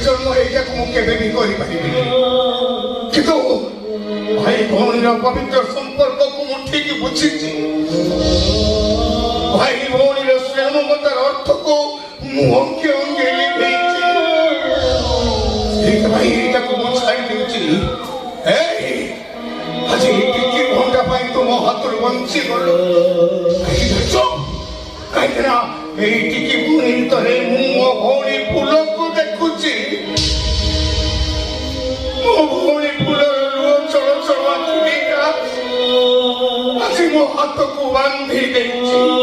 ଜନ୍ମ ଏଇଟାକୁ ମୁଁ କେବେ ବି କରିପାରିବିନି କିନ୍ତୁ ଭାଇ ଭଉଣୀର ପବିତ୍ର ସମ୍ପର୍କକୁ ମୁଁ ଠିକ ବୁଝିଛି ଭାଇ ଭଉଣୀର ସ୍ନେହ ମମତାର ଅର୍ଥକୁ ମୁଁ ଅଙ୍ଗେ ଅଙ୍ଗେ ଲିଭେଇଛି ସେଇଥିପାଇଁ ଏଇଟାକୁ ମୁଁ ଛାଡ଼ି ଦେଉଛି ଆଜି ଟିକେ ଘଣ୍ଟା ପାଇଁ ତୁମ ହାତରୁ ବଞ୍ଚିଗଲୁ କାହିଁକି ନା ଏଇ ଟିକେ ମୁହୂର୍ତ୍ତରେ ମୁଁ ମୋ ଭଉଣୀ ଫୁଲକୁ ଦେଖୁଛି ମୋ ଭଉଣୀ ଫୁଲର ଲୁହ ଚଳ ଚଳ ଆଖି ଦିଟା ଆଜି ମୋ ହାତକୁ ବାନ୍ଧି ଦେଇଛି